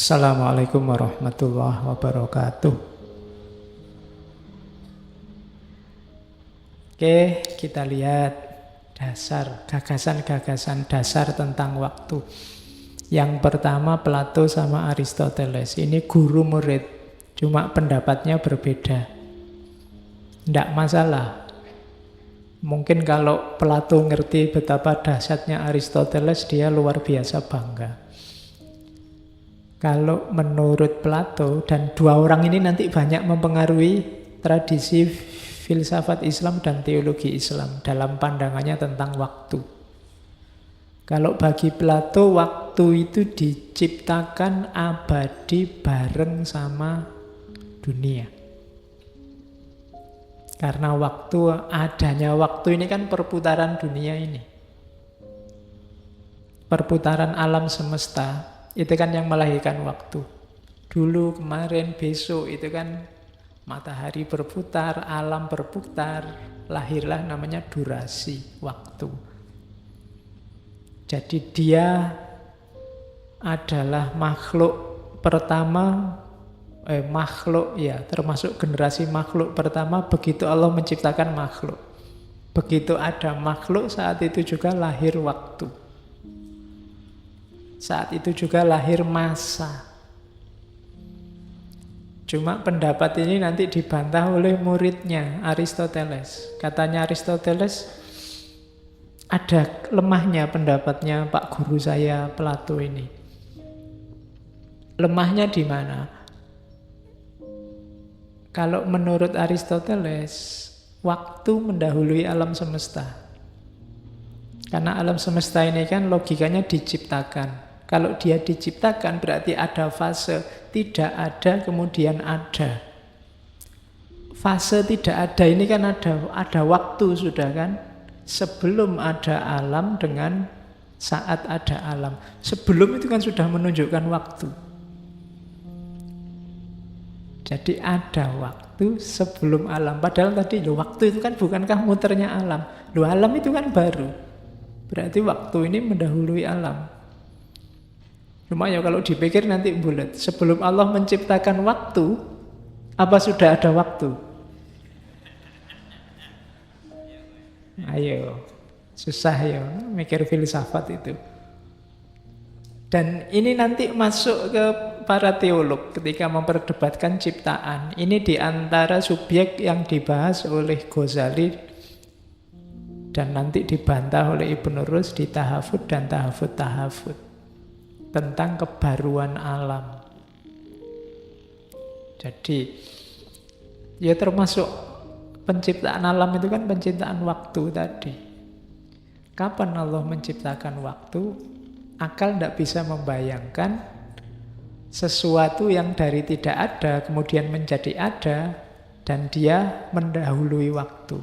Assalamualaikum warahmatullahi wabarakatuh. Oke, kita lihat gagasan-gagasan dasar tentang waktu. Yang pertama Plato sama Aristoteles. Ini guru murid, cuma pendapatnya berbeda. Tidak masalah. Mungkin kalau Plato ngerti betapa dahsyatnya Aristoteles, dia luar biasa bangga. Kalau menurut Plato, dan dua orang ini nanti banyak mempengaruhi tradisi filsafat Islam dan teologi Islam dalam pandangannya tentang waktu. Kalau bagi Plato, waktu itu diciptakan abadi bareng sama dunia. Karena adanya waktu ini kan perputaran dunia ini. Perputaran alam semesta. Itu kan yang melahirkan waktu. Dulu, kemarin, besok itu kan matahari berputar, alam berputar, lahirlah namanya durasi, waktu. Jadi dia adalah makhluk pertama, termasuk generasi makhluk pertama begitu Allah menciptakan makhluk. Begitu ada makhluk, saat itu juga lahir waktu. Saat itu juga lahir masa. Cuma pendapat ini nanti dibantah oleh muridnya Aristoteles. Katanya Aristoteles, ada lemahnya pendapatnya Pak Guru saya Plato ini. Lemahnya di mana? Kalau menurut Aristoteles, waktu mendahului alam semesta. Karena alam semesta ini kan logikanya diciptakan. Kalau dia diciptakan berarti ada fase, tidak ada kemudian ada. Fase tidak ada ini kan ada waktu sudah kan. Sebelum ada alam dengan saat ada alam. Sebelum itu kan sudah menunjukkan waktu. Jadi ada waktu sebelum alam. Padahal tadi waktu itu kan bukankah muternya alam. Alam itu kan baru. Berarti waktu ini mendahului alam. Cuma ya kalau dipikir nanti bulat. Sebelum Allah menciptakan waktu, apa sudah ada waktu? Ayo, susah ya mikir filsafat itu. Dan ini nanti masuk ke para teolog ketika memperdebatkan ciptaan. Ini diantara subjek yang dibahas oleh Ghazali dan nanti dibantah oleh Ibnu Rus di Tahafud dan Tahafud tentang kebaruan alam. Jadi ya termasuk penciptaan alam itu kan penciptaan waktu tadi. Kapan Allah menciptakan waktu? Akal tidak bisa membayangkan sesuatu yang dari tidak ada kemudian menjadi ada dan dia mendahului waktu.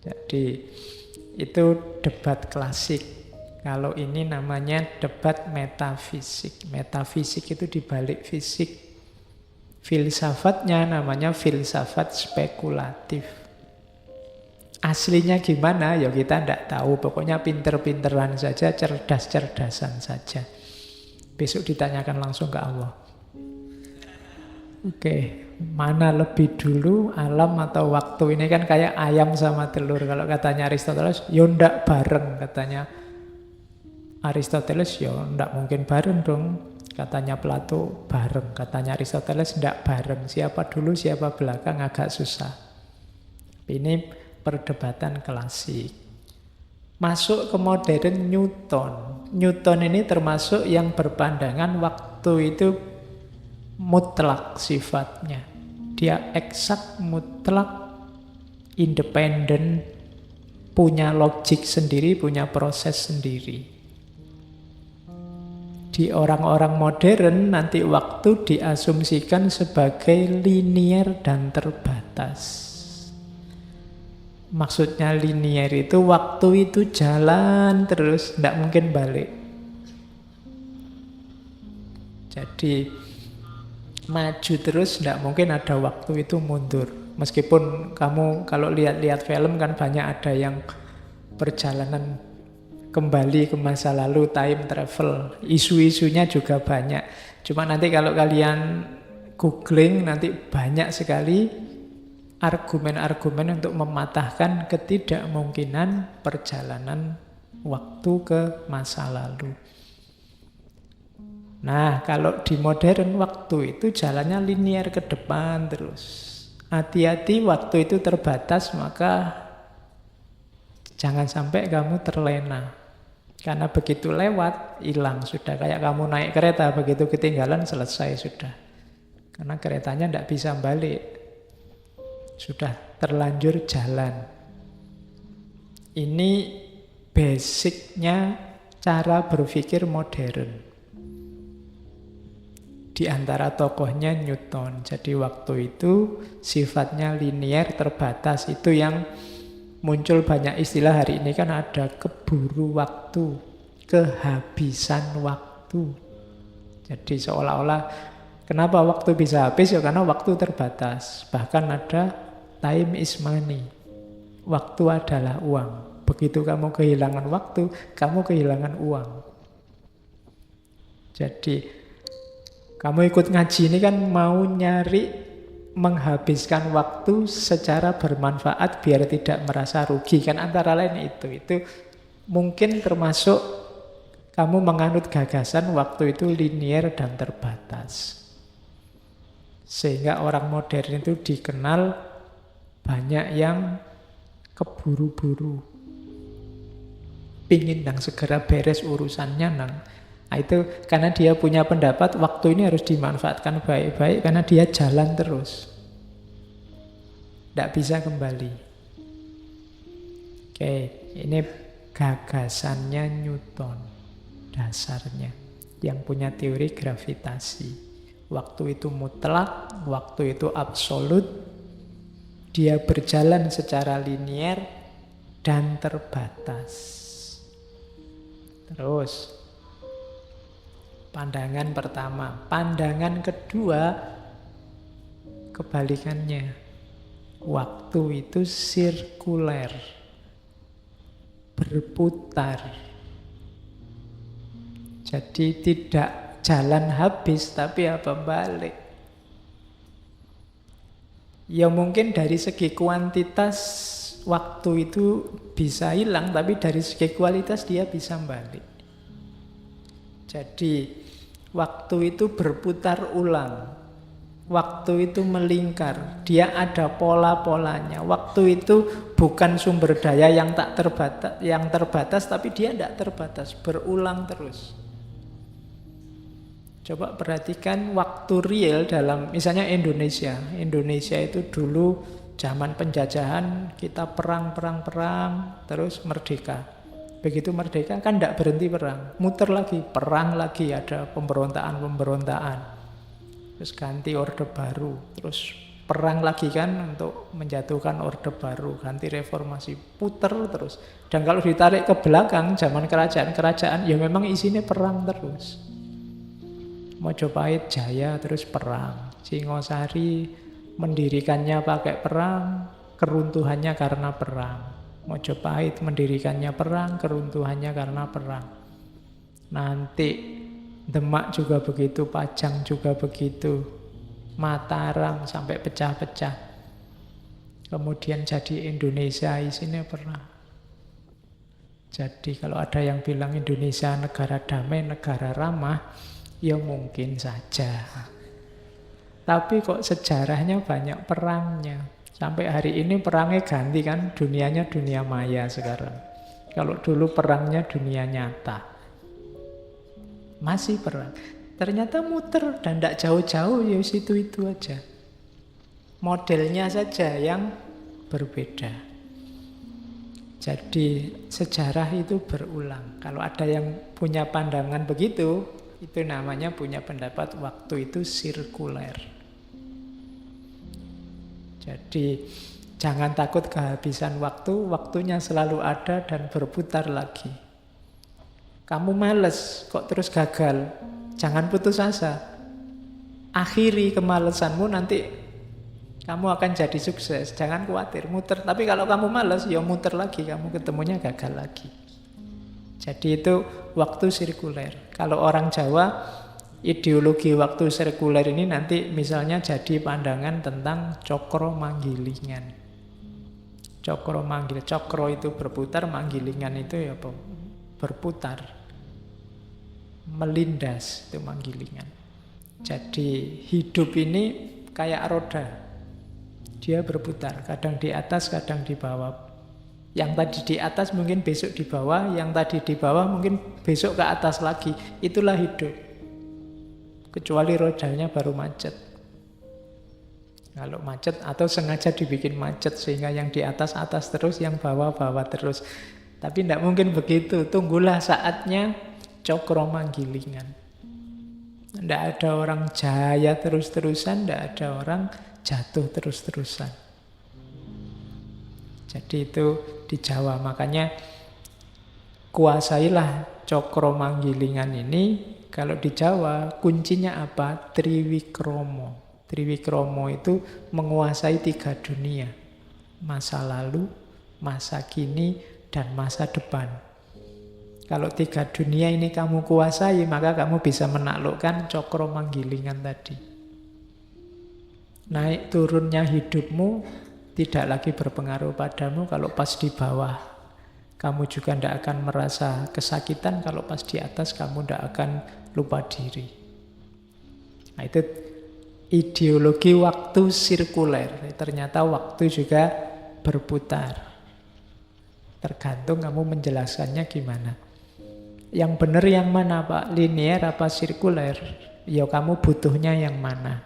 Jadi itu debat klasik. Kalau ini namanya debat metafisik. Metafisik itu dibalik fisik. Filsafatnya namanya filsafat spekulatif. Aslinya gimana? Ya kita tidak tahu. Pokoknya pinter-pinteran saja, cerdas-cerdasan saja. Besok ditanyakan langsung ke Allah. Oke, mana lebih dulu alam atau waktu? Ini kan kayak ayam sama telur. Kalau katanya Aristoteles, ya ndak bareng katanya. Aristoteles ya ndak mungkin bareng dong. Katanya Plato bareng. Katanya Aristoteles ndak bareng. Siapa dulu siapa belakang agak susah. Ini perdebatan klasik. Masuk ke modern Newton. Newton ini termasuk yang berpandangan waktu itu mutlak sifatnya. Dia eksak, mutlak, independen, punya logik sendiri, punya proses sendiri. Di orang-orang modern nanti waktu diasumsikan sebagai linier dan terbatas. Maksudnya linier itu waktu itu jalan terus, tidak mungkin balik. Jadi maju terus, tidak mungkin ada waktu itu mundur. Meskipun kamu kalau lihat-lihat film kan banyak ada yang perjalanan kembali ke masa lalu, time travel. Isu-isunya juga banyak. Cuma nanti kalau kalian googling, nanti banyak sekali argumen-argumen untuk mematahkan ketidakmungkinan perjalanan waktu ke masa lalu. Nah, kalau di modern waktu itu jalannya linear ke depan terus. Hati-hati waktu itu terbatas, maka jangan sampai kamu terlena. Karena begitu lewat, hilang sudah. Kayak kamu naik kereta, begitu ketinggalan, selesai sudah. Karena keretanya tidak bisa balik. Sudah terlanjur jalan. Ini basicnya cara berpikir modern. Di antara tokohnya Newton. Jadi waktu itu sifatnya linear, terbatas. Itu yang muncul banyak istilah hari ini kan ada keburu waktu, kehabisan waktu. Jadi seolah-olah kenapa waktu bisa habis? Ya karena waktu terbatas. Bahkan ada time is money. Waktu adalah uang. Begitu kamu kehilangan waktu, kamu kehilangan uang. Jadi kamu ikut ngaji ini kan mau nyari menghabiskan waktu secara bermanfaat biar tidak merasa rugi. Kan antara lain itu mungkin termasuk kamu menganut gagasan waktu itu linear dan terbatas. Sehingga orang modern itu dikenal banyak yang keburu-buru. Pingin nang segera beres urusannya nang. Nah, itu karena dia punya pendapat waktu ini harus dimanfaatkan baik-baik karena dia jalan terus. Tidak bisa kembali. Oke, ini gagasannya Newton. Dasarnya. Yang punya teori gravitasi. Waktu itu mutlak, waktu itu absolut. Dia berjalan secara linear dan terbatas. Terus pandangan pertama. Pandangan kedua, kebalikannya. Waktu itu sirkuler. Berputar. Jadi tidak jalan habis, tapi apa balik. Ya mungkin dari segi kuantitas waktu itu bisa hilang, tapi dari segi kualitas dia bisa balik. Jadi waktu itu berputar ulang. Waktu itu melingkar. Dia ada pola-polanya. Waktu itu bukan sumber daya yang tak terbatas, yang terbatas, tapi dia tidak terbatas, berulang terus. Coba perhatikan waktu real dalam misalnya Indonesia. Indonesia itu dulu zaman penjajahan kita perang, terus merdeka. Begitu merdeka kan tidak berhenti perang, muter lagi, perang lagi, ada pemberontakan, terus ganti orde baru, terus perang lagi kan untuk menjatuhkan orde baru, ganti reformasi, puter terus. Dan kalau ditarik ke belakang zaman kerajaan-kerajaan ya memang isinya perang terus. Majapahit jaya terus perang, Singosari mendirikannya pakai perang, keruntuhannya karena perang. Majapahit mendirikannya perang, keruntuhannya karena perang. Nanti Demak juga begitu, Pajang juga begitu, Mataram sampai pecah-pecah. Kemudian jadi Indonesia isinya perang. Jadi kalau ada yang bilang Indonesia negara damai, negara ramah, ya mungkin saja. Tapi kok sejarahnya banyak perangnya. Sampai hari ini perangnya ganti kan, dunianya dunia maya sekarang. Kalau dulu perangnya dunia nyata. Masih perang. Ternyata muter dan tidak jauh-jauh, ya situ-itu aja. Modelnya saja yang berbeda. Jadi sejarah itu berulang. Kalau ada yang punya pandangan begitu, itu namanya punya pendapat waktu itu sirkuler. Jadi jangan takut kehabisan waktu, waktunya selalu ada dan berputar lagi. Kamu males, kok terus gagal? Jangan putus asa. Akhiri kemalesanmu, nanti kamu akan jadi sukses. Jangan khawatir, muter. Tapi kalau kamu males, ya muter lagi, kamu ketemunya gagal lagi. Jadi itu waktu sirkuler. Kalau orang Jawa, ideologi waktu sirkuler ini nanti misalnya jadi pandangan tentang cokro manggilingan. Cokro manggil, cokro itu berputar, manggilingan itu ya berputar. Melindas itu manggilingan. Jadi hidup ini kayak roda. Dia berputar, kadang di atas, kadang di bawah. Yang tadi di atas mungkin besok di bawah, yang tadi di bawah mungkin besok ke atas lagi. Itulah hidup. Kecuali rodanya baru macet. Kalau macet atau sengaja dibikin macet sehingga yang di atas terus, yang bawah terus. Tapi tidak mungkin begitu. Tunggulah saatnya cokro manggilingan. Tidak ada orang jaya terus-terusan, tidak ada orang jatuh terus-terusan. Jadi itu di Jawa, makanya kuasailah cokro manggilingan ini. Kalau di Jawa kuncinya apa? Triwikromo. Triwikromo itu menguasai 3 dunia. Masa lalu, masa kini, dan masa depan. Kalau 3 dunia ini kamu kuasai, maka kamu bisa menaklukkan cokro manggilingan tadi. Naik turunnya hidupmu tidak lagi berpengaruh padamu kalau pas di bawah. Kamu juga tidak akan merasa kesakitan kalau pas di atas kamu tidak akan lupa diri. Nah, itu ideologi waktu sirkuler. Ternyata waktu juga berputar. Tergantung kamu menjelaskannya gimana. Yang benar yang mana, Pak? Linear apa sirkuler? Ya kamu butuhnya yang mana?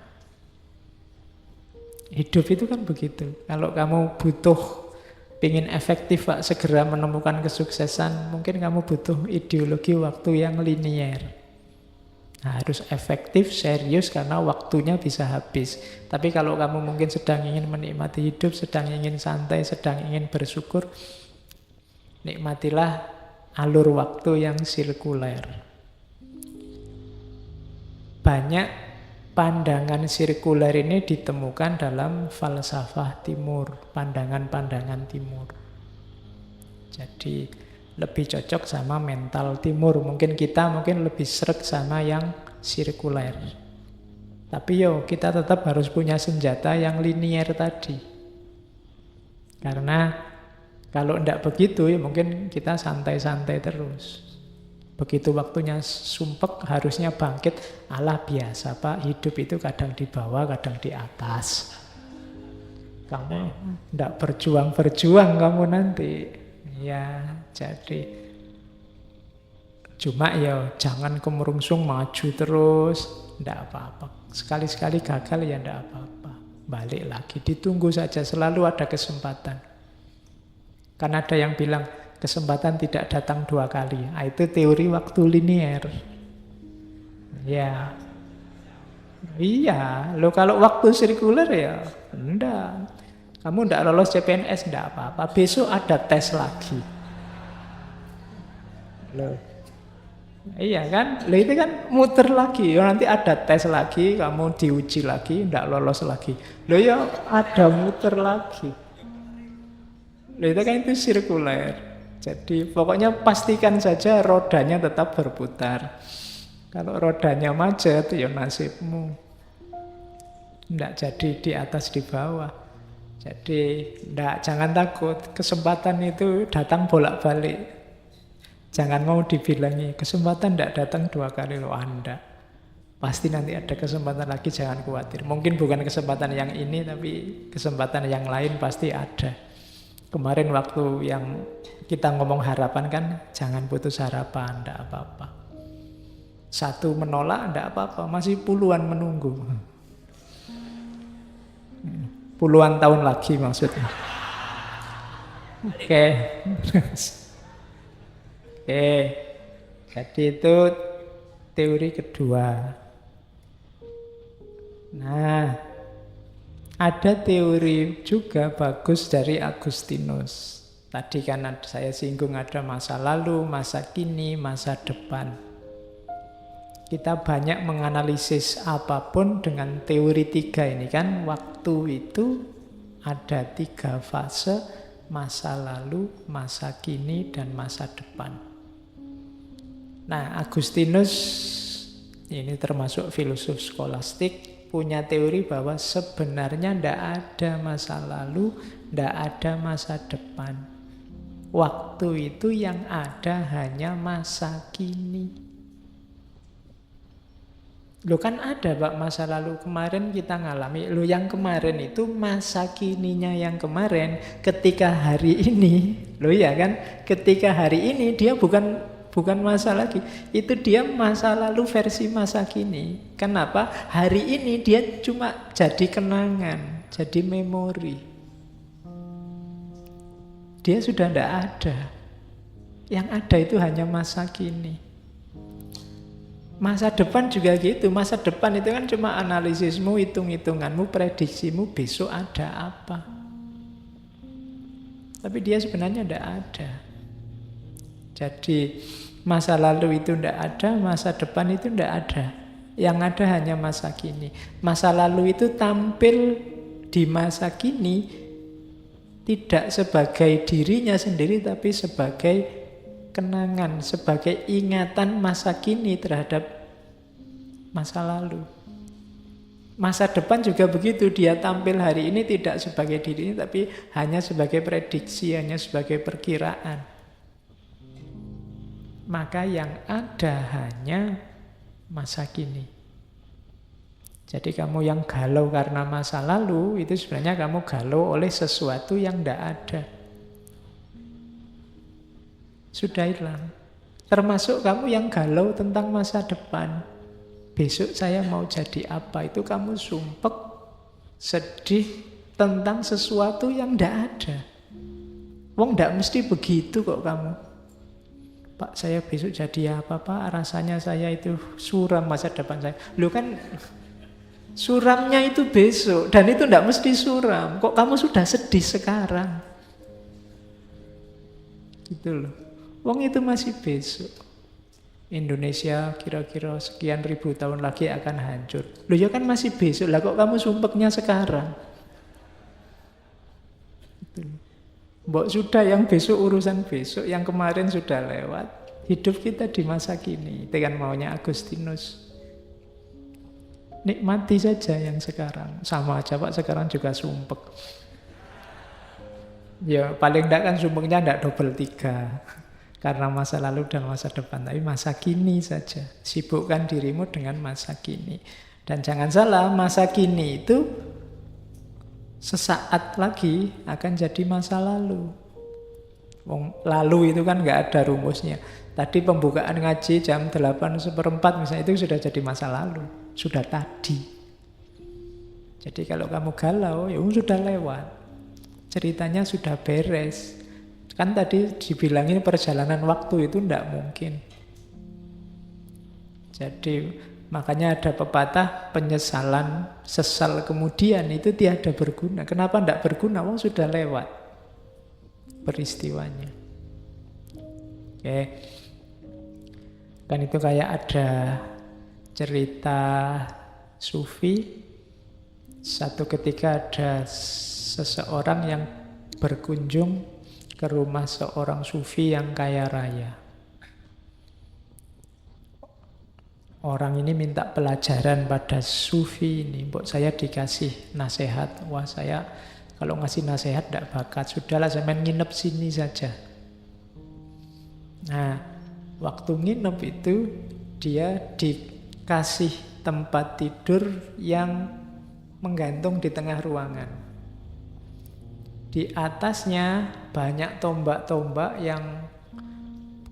Hidup itu kan begitu. Kalau kamu butuh, ingin efektif Pak, segera menemukan kesuksesan, mungkin kamu butuh ideologi waktu yang linear. Nah, harus efektif, serius, karena waktunya bisa habis. Tapi kalau kamu mungkin sedang ingin menikmati hidup, sedang ingin santai, sedang ingin bersyukur, nikmatilah alur waktu yang sirkuler. Banyak pandangan sirkuler ini ditemukan dalam falsafah timur, pandangan-pandangan timur. Jadi lebih cocok sama mental timur. Mungkin kita lebih sreg sama yang sirkuler. Tapi kita tetap harus punya senjata yang linear tadi. Karena kalau tidak begitu ya mungkin kita santai-santai terus. Begitu waktunya sumpek harusnya bangkit. Alah biasa Pak, hidup itu kadang di bawah, kadang di atas. Kamu tidak berjuang-berjuang kamu nanti. Ya, jadi cuma jangan kemerungsung maju terus. Tidak apa-apa. Sekali-sekali gagal ya tidak apa-apa. Balik lagi, ditunggu saja, selalu ada kesempatan. Kan ada yang bilang kesempatan tidak datang 2 kali. Nah, itu teori waktu linear. Ya. Iya, kalau waktu sirkuler ya enggak. Kamu enggak lolos CPNS enggak apa-apa. Besok ada tes lagi. Loh. Iya kan? Itu kan muter lagi. Nanti ada tes lagi, kamu diuji lagi, enggak lolos lagi. Ya ada muter lagi. Itu kan itu sirkuler. Jadi pokoknya pastikan saja rodanya tetap berputar. Kalau rodanya macet, ya nasibmu. Tidak jadi di atas di bawah. Jadi jangan takut. Kesempatan itu datang bolak-balik. Jangan mau dibilangi kesempatan tidak datang 2 kali loh Anda. Pasti nanti ada kesempatan lagi, jangan khawatir. Mungkin bukan kesempatan yang ini, tapi kesempatan yang lain pasti ada. Kemarin waktu yang kita ngomong harapan kan, jangan putus harapan, enggak apa-apa. 1 menolak, enggak apa-apa, masih puluhan menunggu. Puluhan tahun lagi maksudnya. Oke. Oke. Jadi itu teori kedua. Nah, ada teori juga bagus dari Agustinus. Tadi kan saya singgung ada masa lalu, masa kini, masa depan. Kita banyak menganalisis apapun dengan teori 3 ini kan. Waktu itu ada 3 fase, masa lalu, masa kini, dan masa depan. Nah, Agustinus ini termasuk filosof skolastik, punya teori bahwa sebenarnya tidak ada masa lalu, tidak ada masa depan. Waktu itu yang ada hanya masa kini. Loh kan ada Pak masa lalu, kemarin kita ngalami. Loh yang kemarin itu masa kininya yang kemarin. Ketika hari ini, loh ya kan, ketika hari ini dia bukan masa lagi. Itu dia masa lalu versi masa kini. Kenapa? Hari ini dia cuma jadi kenangan, jadi memori. Dia sudah tidak ada. Yang ada itu hanya masa kini. Masa depan juga gitu. Masa depan itu kan cuma analisismu, hitung-hitunganmu, prediksimu besok ada apa. Tapi dia sebenarnya tidak ada. Jadi masa lalu itu tidak ada, masa depan itu tidak ada. Yang ada hanya masa kini. Masa lalu itu tampil di masa kini tidak sebagai dirinya sendiri, tapi sebagai kenangan, sebagai ingatan masa kini terhadap masa lalu. Masa depan juga begitu, dia tampil hari ini tidak sebagai dirinya, tapi hanya sebagai prediksi, hanya sebagai perkiraan. Maka yang ada hanya masa kini. Jadi kamu yang galau karena masa lalu, itu sebenarnya kamu galau oleh sesuatu yang tidak ada. Sudah hilang. Termasuk kamu yang galau tentang masa depan. Besok saya mau jadi apa, itu kamu sumpek, sedih tentang sesuatu yang tidak ada. Wong tidak mesti begitu kok kamu. Pak, saya besok jadi apa Pak? Rasanya saya itu suram masa depan saya. Loh kan suramnya itu besok, dan itu tidak mesti suram. Kok kamu sudah sedih sekarang? Gitu loh. Wong itu masih besok. Indonesia kira-kira sekian ribu tahun lagi akan hancur. Loh ya kan masih besok. Lah kok kamu sumpeknya sekarang? Gitu. Mbok sudah yang besok urusan besok, yang kemarin sudah lewat. Hidup kita di masa kini. Itu kan maunya Agustinus. Nikmati saja yang sekarang. Sama aja Pak, sekarang juga sumpek. Ya paling enggak kan sumpeknya enggak double 3. Karena masa lalu dan masa depan, tapi masa kini saja. Sibukkan dirimu dengan masa kini. Dan jangan salah, masa kini itu sesaat lagi akan jadi masa lalu. Lalu itu kan nggak ada rumusnya. Tadi pembukaan ngaji jam 8:04 misalnya, itu sudah jadi masa lalu. Sudah tadi. Jadi kalau kamu galau, ya sudah lewat. Ceritanya sudah beres. Kan tadi dibilangin perjalanan waktu itu tidak mungkin. Jadi makanya ada pepatah penyesalan sesal kemudian itu tiada berguna. Kenapa tidak berguna? Wong sudah lewat peristiwanya. Oke. Kan itu kayak ada cerita sufi. Satu ketika ada seseorang yang berkunjung ke rumah seorang sufi yang kaya raya. Orang ini minta pelajaran pada sufi ini. Mbok saya dikasih nasihat. Wah saya kalau ngasih nasihat tidak bakat. Sudahlah saya main nginep sini saja. Nah waktu nginep itu dia dikasih tempat tidur yang menggantung di tengah ruangan. Di atasnya banyak tombak-tombak yang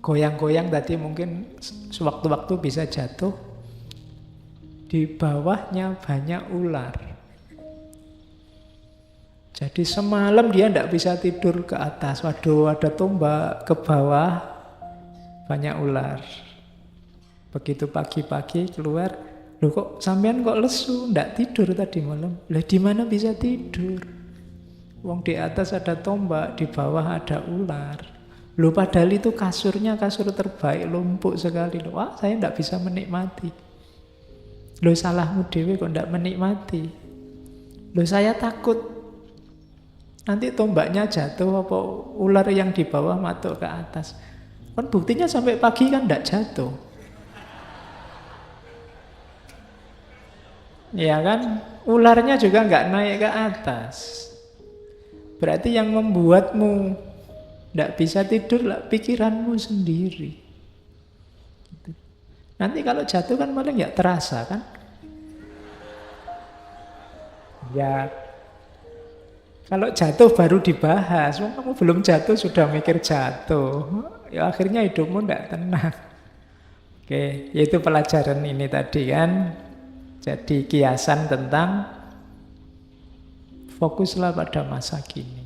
goyang-goyang tadi mungkin sewaktu-waktu bisa jatuh. Di bawahnya banyak ular. Jadi semalam dia tidak bisa tidur ke atas. Waduh, ada tombak, ke bawah banyak ular. Begitu pagi-pagi keluar, loh kok sampean kok lesu, tidak tidur tadi malam. Lah di mana bisa tidur? Wong di atas ada tombak, di bawah ada ular. Loh padahal itu kasurnya kasur terbaik, lumpuk sekali. Loh, wah saya tidak bisa menikmati. Loh salahmu dewe kok tidak menikmati. Loh saya takut nanti tombaknya jatuh apa ular yang di bawah matuk ke atas. Kan buktinya sampai pagi kan tidak jatuh. Ya kan, ularnya juga nggak naik ke atas. Berarti yang membuatmu tidak bisa tidur lah pikiranmu sendiri. Nanti kalau jatuh kan malah nggak terasa kan? Ya, kalau jatuh baru dibahas. Wong kamu belum jatuh sudah mikir jatuh. Ya akhirnya hidupmu tidak tenang. Oke, yaitu pelajaran ini tadi kan. Jadi kiasan tentang fokuslah pada masa kini.